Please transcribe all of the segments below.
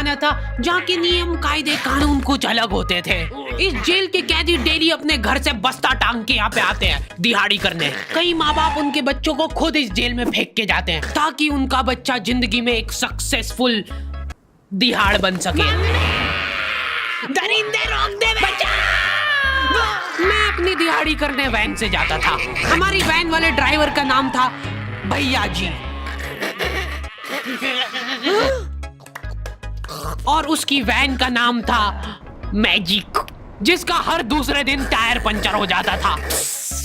जमाना था जहाँ के नियम कायदे कानून कुछ अलग होते थे। इस जेल के कैदी डेली अपने घर से बस्ता टांग के यहाँ पे आते हैं दिहाड़ी करने। कई माँ बाप उनके बच्चों को खुद इस जेल में फेंक के जाते हैं ताकि उनका बच्चा जिंदगी में एक सक्सेसफुल दिहाड़ बन सके। दरिंदे रोक दे बच्चा। मैं अपनी दिहाड़ी करने वैन से जाता था। हमारी वैन वाले ड्राइवर का नाम था भैया जी और उसकी वैन का नाम था मैजिक, जिसका हर दूसरे दिन टायर पंचर हो जाता था।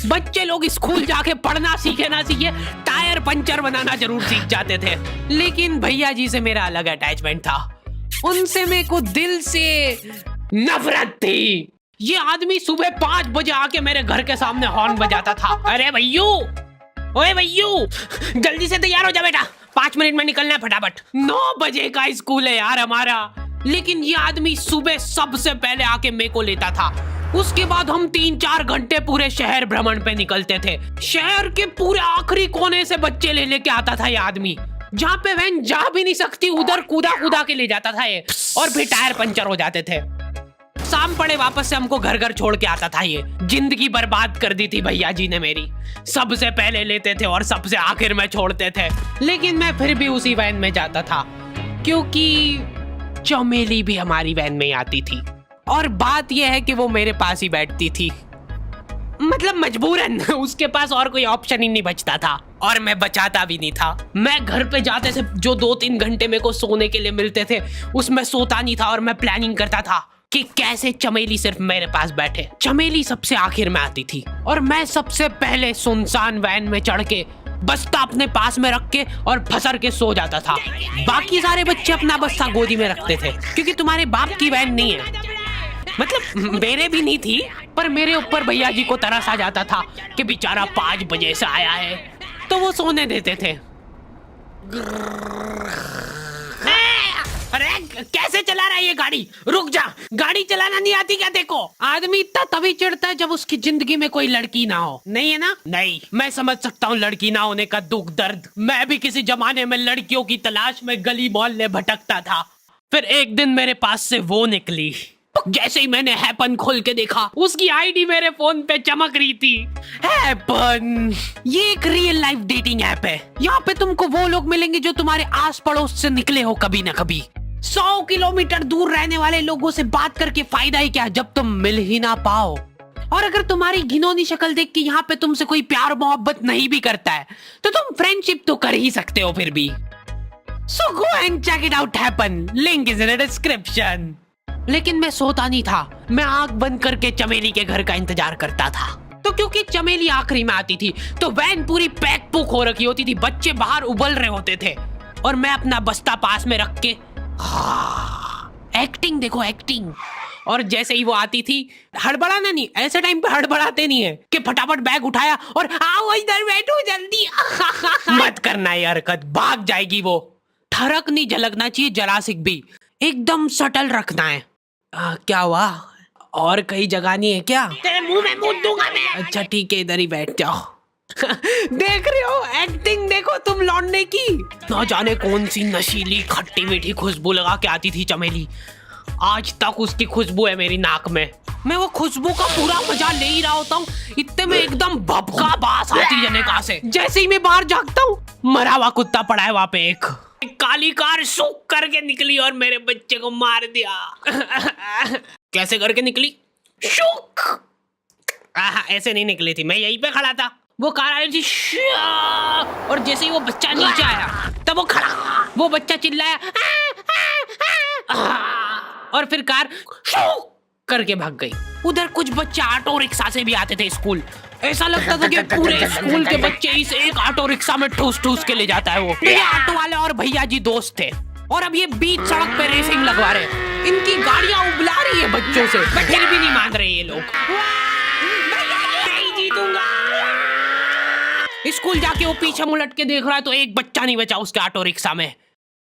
बच्चे लोग स्कूल जाके पढ़ना सीखे ना सीखे टायर पंचर बनाना जरूर सीख जाते थे। लेकिन भैया जी से मेरा अलग अटैचमेंट था। उनसे मेरे को दिल से नफरत थी। ये आदमी सुबह 5 बजे आके मेरे घर के सामने हॉर्न बजाता था। अरे भैयू, ओए भैयू, जल्दी से तैयार हो जा बेटा, 5 मिनट में निकलना है फटाफट। 9 बजे का स्कूल है यार हमारा। लेकिन ये आदमी सुबह सबसे पहले आके मेरे को लेता था। उसके बाद हम 3-4 घंटे पूरे शहर भ्रमण पे निकलते थे। शहर के पूरे आखिरी कोने से बच्चे ले लेके आता था ये आदमी। जहाँ पे वैन जा भी नहीं सकती उधर कूदा कूदा के ले जाता था ये, और फिर टायर पंचर हो जाते थे। शाम पड़े वापस से हमको घर घर छोड़ के आता था ये। जिंदगी बर्बाद कर दी थी भैया जी ने मेरी। सबसे पहले लेते थे और सबसे आखिर में छोड़ते थे। लेकिन मैं फिर भी उसी वैन में जाता था क्योंकि चमेली भी हमारी वैन में आती थी। और बात यह है कि वो मेरे पास ही बैठती थी, मतलब मजबूरन। उसके पास और कोई ऑप्शन ही नहीं बचता था और मैं बचाता भी नहीं था। मैं घर पे जाते से जो 2-3 घंटे मेरे को सोने के लिए मिलते थे उसमें सोता नहीं था और मैं प्लानिंग करता था कि कैसे चमेली सिर्फ मेरे पास बैठे। चमेली सबसे आखिर में आती थी और मैं सबसे पहले सुनसान वैन में चढ़ के बस्ता अपने पास में रख के और फसर के सो जाता था। बाकी सारे बच्चे अपना बस्ता गोदी में रखते थे क्योंकि तुम्हारे बाप की वैन नहीं है, मतलब मेरे भी नहीं थी, पर मेरे ऊपर भैया जी को तरस आ जाता था कि बेचारा 5 बजे से आया है, तो वो सोने देते थे। अरे कैसे चला रहा है ये गाड़ी? रुक जा, गाड़ी चलाना नहीं आती क्या? देखो, आदमी इतना तभी चिढ़ता है जब उसकी जिंदगी में कोई लड़की ना हो। नहीं है ना? नहीं, मैं समझ सकता हूँ लड़की ना होने का दुख दर्द। मैं भी किसी जमाने में लड़कियों की तलाश में गली मोहल्ले भटकता था। फिर एक दिन मेरे पास से वो निकली। जैसे ही मैंने हैपन खोल के देखा उसकी आईडी मेरे फोन पे चमक रही थी। हैपन ये एक रियल लाइफ डेटिंग ऐप है। यहाँ पे तुमको वो लोग मिलेंगे जो तुम्हारे आस पड़ोस से निकले हो कभी ना कभी। 100 किलोमीटर दूर रहने वाले लोगों से बात करके फायदा ही क्या जब तुम मिल ही ना पाओ। और अगर तुम्हारी घिनौनी शक्ल देख के यहाँ पे तुमसे कोई प्यार मोहब्बत नहीं भी करता है तो तुम फ्रेंडशिप तो कर ही सकते हो फिर भी। So go and check it out happen. Link is in the description. लेकिन मैं सोता नहीं था। मैं आंख बंद करके चमेली के घर का इंतजार करता था। तो क्योंकि चमेली आखिरी में आती थी तो वैन पूरी पैक पुक हो रखी होती थी, बच्चे बाहर उबल रहे होते थे और मैं अपना बस्ता पास में रख के एक्टिंग देखो एक्टिंग। और जैसे ही वो आती थी, हड़बड़ाना नहीं, ऐसे टाइम पे हड़बड़ाते नहीं है कि फटाफट बैग उठाया और आओ इधर बैठो जल्दी। मत करना ये हरकत, भाग जाएगी वो। ठरक नहीं झलकना चाहिए जरा सिक भी, एकदम सटल रखना है। क्या हुआ? और कहीं जगह नहीं है क्या? तेरे मुंह में मूत दूंगा मैं। अच्छा ठीक है, इधर ही बैठ जाओ। देख रहे हो एक्टिंग देखो तुम लौंडे की। ना जाने कौन सी नशीली खट्टी मीठी खुशबू लगा के आती थी चमेली। आज तक उसकी खुशबू है मेरी नाक में। मैं वो खुशबू का पूरा मजा ले ही रहा होता हूँ, इतने में एकदम भभका बास आती है निकाह से। जैसे ही मैं बाहर झांकता हूँ, मरा हुआ कुत्ता पड़ा है वहाँ पे। एक काली कार सूख करके निकली और मेरे बच्चे को मार दिया। कैसे करके निकली? शूक। ऐसे नहीं निकली थी, मैं यहीं पे खड़ा था, वो कार आई थी और जैसे ही वो बच्चा नीचे आया तब वो खड़ा, वो बच्चा चिल्लाया और फिर कार शूक करके भाग गई। उधर कुछ बच्चे ऑटो रिक्शा से भी आते थे स्कूल। ऐसा लगता था कि पूरे स्कूल के बच्चे इस एक ऑटो रिक्शा में ठूस ठूस के ले जाता है वो। ये ऑटो वाले और भैया जी दोस्त थे और अब ये बीच सड़क पे रेसिंग लगवा रहे हैं। इनकी गाड़ियां उबला रही है बच्चों से, पर फिर भी नहीं मान रहे ये लोग। नहीं जीतूंगा। स्कूल जाके वो पीछे मुलट के देख रहा है तो एक बच्चा नहीं बचा उसके ऑटो रिक्शा में।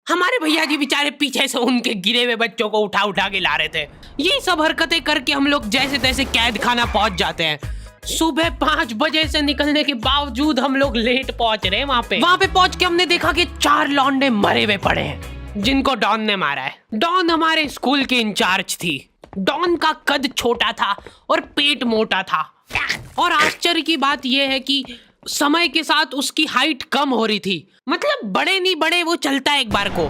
हमारे भैया जी बेचारे पीछे से उनके गिरे हुए बच्चों को उठा उठा के ला रहे थे। ये सब हरकतें करके हम लोग जैसे तैसे कैद खाना पहुंच जाते हैं। सुबह 5 बजे से निकलने के बावजूद हम लोग लेट पहुंच रहे हैं। वहाँ पे पहुंच के हमने देखा कि 4 लौंडे मरे हुए पड़े हैं। जिनको डॉन ने मारा है। डॉन हमारे स्कूल की इंचार्ज थी। डॉन का कद छोटा था और पेट मोटा था, और आश्चर्य की बात यह है कि समय के साथ उसकी हाइट कम हो रही थी। मतलब बड़े नहीं बड़े वो चलता एक बार को,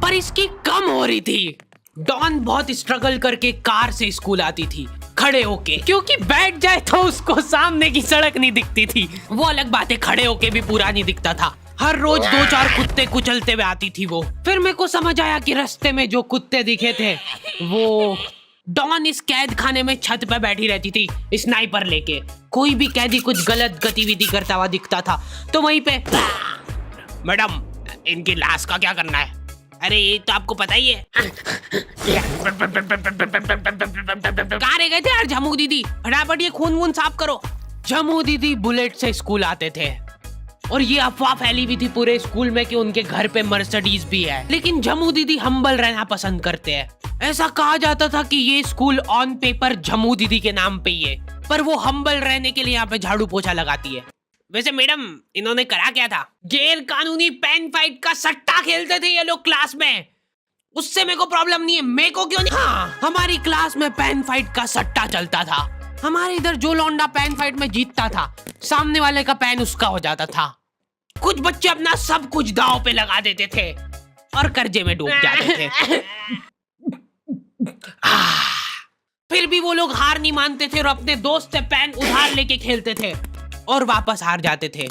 पर इसकी कम हो रही थी। डॉन बहुत स्ट्रगल करके कार से स्कूल आती थी खड़े होके, क्योंकि बैठ जाए तो उसको सामने की सड़क नहीं दिखती थी। वो अलग बात है, खड़े होके भी पूरा नहीं दिखता था। हर रोज 2-4 कुत्ते कुचलते हुए आती थी वो। फिर मेरे को समझ आया कि रास्ते में जो कुत्ते दिखे थे वो डॉन इस कैद खाने में छत पे बैठी रहती थी स्नाइपर लेके। कोई भी कैदी कुछ गलत गतिविधि करता हुआ दिखता था तो वहीं पे, मैडम इनकी लाश का क्या करना है? अरे ये तो आपको पता ही है। कहाँ रह गए थे यार झमू दीदी, फटाफट ये खून वून साफ करो। झमू दीदी बुलेट से स्कूल आते थे और ये अफवाह फैली हुई थी पूरे स्कूल में कि उनके घर पे मर्सिडीज भी है, लेकिन झमू दीदी हम्बल रहना पसंद करते हैं। ऐसा कहा जाता था कि ये स्कूल ऑन पेपर झमू दीदी के नाम पे ही है, पर वो हम्बल रहने के लिए यहाँ पे झाड़ू पोछा लगाती है। वैसे मैडम इन्होंने करा क्या था? गैर कानूनी पेन फाइट का सट्टा खेलते थे ये लोग क्लास में। उससे मेरे को प्रॉब्लम नहीं है, मेरे को क्यों नहीं? हाँ, हमारी क्लास में पेन फाइट का सट्टा चलता था। हमारे इधर जो लौंडा पेन फाइट में जीतता था, सामने वाले का पेन उसका हो जाता था। कुछ बच्चे अपना सब कुछ दांव पे लगा देते थे और कर्जे में डूब जाते थे। फिर भी वो लोग हार नहीं मानते थे और अपने दोस्त से पेन उधार लेके खेलते थे और वापस हार जाते थे।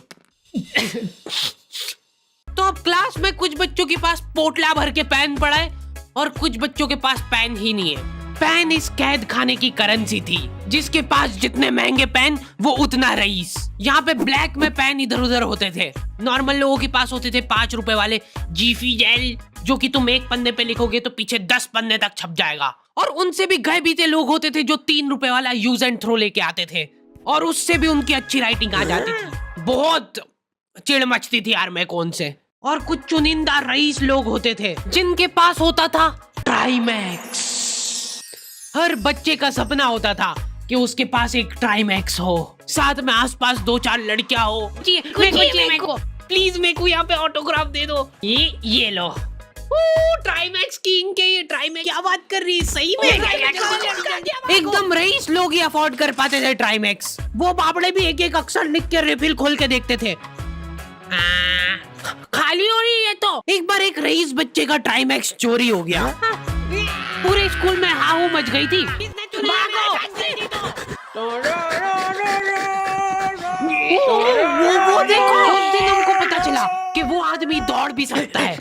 तो अब क्लास में कुछ बच्चों के पास पोटला भर के पेन पड़ा है और कुछ बच्चों के पास पेन ही नहीं है। पेन इस कैद खाने की करेंसी थी, जिसके पास जितने महंगे पेन वो उतना रईस। यहाँ पे ब्लैक में पेन इधर उधर होते थे। नॉर्मल लोगों के पास होते थे 5 रुपए वाले जीफी जेल, जो कि तुम एक पन्ने पे लिखोगे तो पीछे 10 पन्ने तक छप जाएगा। और उनसे भी गए बीते लोग होते थे जो 3 रुपए वाला यूज एंड थ्रो लेके आते थे और उससे भी उनकी अच्छी राइटिंग आ जाती थी। बहुत चिढ़ मचती थी यार मैं कौन से। और कुछ चुनिंदा रईस लोग होते थे जिनके पास होता था ट्राईमैक्स। हर बच्चे का सपना होता था कि उसके पास एक ट्राईमैक्स हो, साथ में आसपास 2-4 लड़कियां हो। मेरे को प्लीज मेरे को यहाँ पे ऑटोग्राफ दे दो। ये लो ट्राईमैक्स किंग के, ये ट्राईमैक्स क्या बात कर रही है? सही में एकदम रईस लोग ही अफोर्ड कर पाते थे ट्राईमैक्स। वो बाबड़े भी एक एक अक्षर लिख के रिफिल खोल के देखते थे। खाली हो रही है तो एक बार एक रईस बच्चे का ट्राईमैक्स चोरी हो गया। पूरे स्कूल में हाहू मच गई थी। वो देखो, उस दिन हमको पता चला कि वो आदमी दौड़ भी सकता है।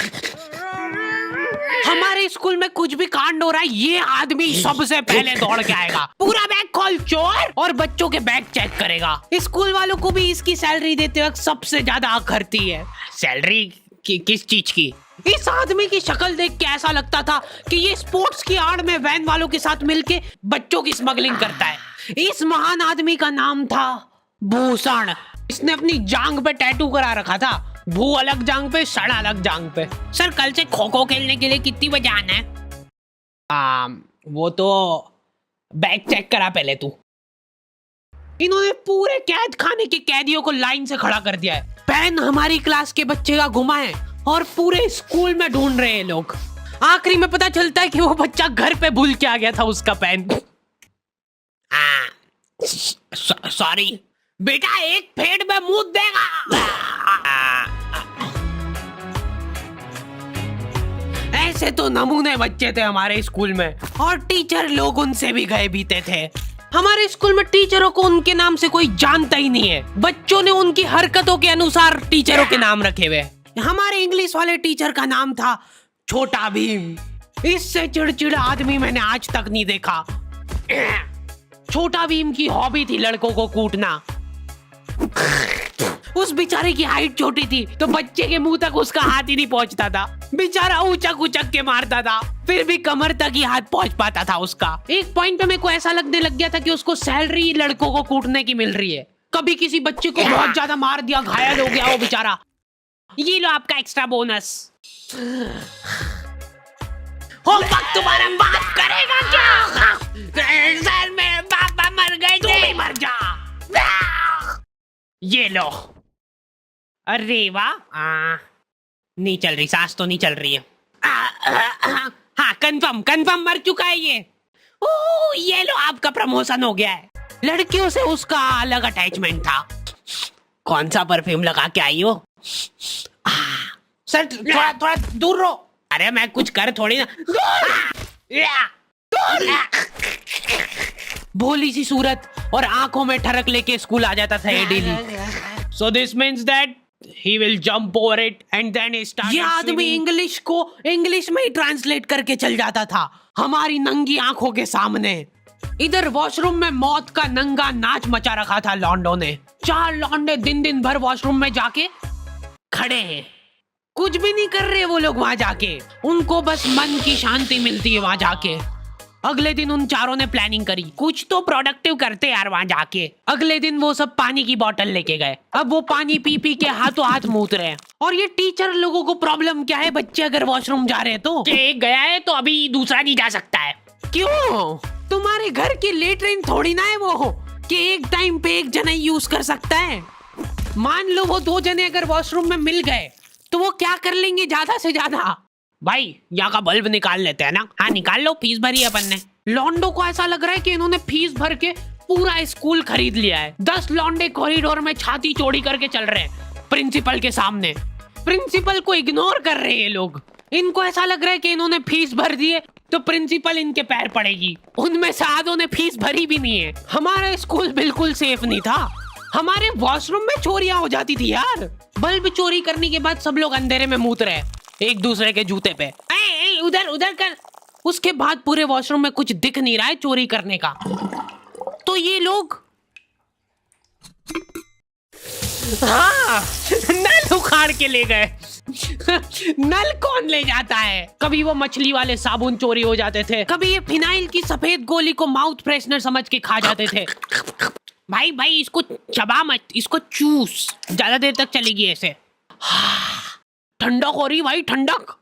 हमारे स्कूल में कुछ भी कांड हो रहा है, ये आदमी सबसे पहले दौड़ के आएगा, पूरा बैग खोल चोर, और बच्चों के बैग चेक करेगा। स्कूल वालों को भी इसकी सैलरी देते वक्त सबसे ज्यादा आखरती है। सैलरी किस चीज की? इस आदमी की शक्ल देख के ऐसा लगता था कि ये स्पोर्ट्स की आड़ में वैन वालों के साथ मिलके बच्चों की स्मगलिंग करता है। इस महान आदमी का नाम था भूषण। इसने अपनी जांग पे टैटू करा रखा था, भू अलग जांग पे, सड़ अलग जांग पे। सर कल से खो खो खेलने के लिए कितनी बजे आना है? वो तो बैग चेक करा पहले तू। इन्होंने पूरे कैद खाने के कैदियों को लाइन से खड़ा कर दिया है। पेन हमारी क्लास के बच्चे का गुमा है और पूरे स्कूल में ढूंढ रहे हैं लोग। आखिरी में पता चलता है कि वो बच्चा घर पे भूल के आ गया था उसका पेन। सॉरी बेटा, एक फेट में मुंह देगा। ऐसे तो नमूने बच्चे थे हमारे स्कूल में, और टीचर लोग उनसे भी गए बीते थे। हमारे स्कूल में टीचरों को उनके नाम से कोई जानता ही नहीं है। बच्चों ने उनकी हरकतों के अनुसार टीचरों के नाम रखे हुए। हमारे इंग्लिश वाले टीचर का नाम था छोटा भीम। इससे चिड़चिड़ा आदमी मैंने आज तक नहीं देखा। छोटा भीम की हॉबी थी लड़कों को कूटना। उस बेचारे की हाइट छोटी थी तो बच्चे के मुंह तक उसका हाथ ही नहीं पहुंचता था। बेचारा उचक उचक के मारता था, फिर भी कमर तक ही हाथ पहुंच पाता था उसका। एक पॉइंट पे मेरे को ऐसा लगने लग गया था कि उसको सैलरी लड़कों को कूटने की मिल रही है। कभी किसी बच्चे को बहुत ज्यादा मार दिया, घायल हो गया वो बेचारा, ये लो आपका एक्स्ट्रा बोनस। होमवर्क तुम्हारा बाप करेगा क्या? सर मेरे पापा मर गए थे। तू भी मर जा। ये लो। अरे वाह, नहीं चल रही, सांस तो नहीं चल रही है। हाँ कंफर्म कंफर्म मर चुका है ये। ओह ये लो आपका प्रमोशन हो गया है। लड़कियों से उसका अलग अटैचमेंट था। कौन सा परफ्यूम लगा के आई हो? सर थोड़ा थोड़ा दूर रहो। अरे मैं कुछ कर थोड़ी ना। भोली सी सूरत और आंखों में ठरक लेके स्कूल आ जाता था ये daily. So this means that he will jump over it and then he started. ये आदमी इंग्लिश को इंग्लिश में ही ट्रांसलेट करके चल जाता था हमारी नंगी आंखों के सामने। इधर वॉशरूम में मौत का नंगा नाच मचा रखा था लॉन्डो ने। 4 लॉन्डे दिन दिन भर वॉशरूम में जाके खड़े हैं, कुछ भी नहीं कर रहे वो लोग वहां जाके। उनको बस मन की शांति मिलती है वहां जाके। अगले दिन उन चारों ने प्लानिंग करी कुछ तो प्रोडक्टिव करते यार वहां जाके। अगले दिन वो सब पानी की बोतल लेके गए। अब वो पानी पी पी के हाथों हाथ मूत रहे हैं। और ये टीचर लोगों को प्रॉब्लम क्या है, बच्चे अगर वॉशरूम जा रहे हैं तो एक गया है तो अभी दूसरा नहीं जा सकता है। क्यों? तुम्हारे घर की लेटरिन थोड़ी ना है वो कि एक टाइम पे एक जना यूज कर सकता है। मान लो वो 2 जने अगर वॉशरूम में मिल गए तो वो क्या कर लेंगे ज्यादा से ज्यादा? भाई यहाँ का बल्ब निकाल लेते हैं ना। हाँ निकाल लो, फीस भरी है अपन ने। लॉन्डो को ऐसा लग रहा है कि इन्होंने फीस भर के पूरा स्कूल खरीद लिया है। 10 लॉन्डे कॉरिडोर में छाती चौड़ी करके चल रहे हैं प्रिंसिपल के सामने। प्रिंसिपल को इग्नोर कर रहे हैं ये लोग। इनको ऐसा लग रहा है कि इन्होंने फीस भर दी है तो प्रिंसिपल इनके पैर पड़ेगी। उनमें से आधों ने फीस भरी भी नहीं है। हमारा स्कूल बिल्कुल सेफ नहीं था। हमारे वॉशरूम में चोरियां हो जाती थी यार। बल्ब चोरी करने के बाद सब लोग अंधेरे में मूत रहे एक दूसरे के जूते पे। उधर उधर कर। उसके बाद पूरे वॉशरूम में कुछ दिख नहीं रहा है चोरी करने का। तो ये लोग हाँ नल उखाड़ के ले गए। नल कौन ले जाता है? कभी वो मछली वाले साबुन चोरी हो जाते थे, कभी ये फिनाइल की सफेद गोली को माउथ फ्रेशनर समझ के खा जाते थे। भाई भाई इसको चबा मत, इसको चूस, ज्यादा देर तक चलेगी ऐसे। ठंडक हो रही भाई, ठंडक।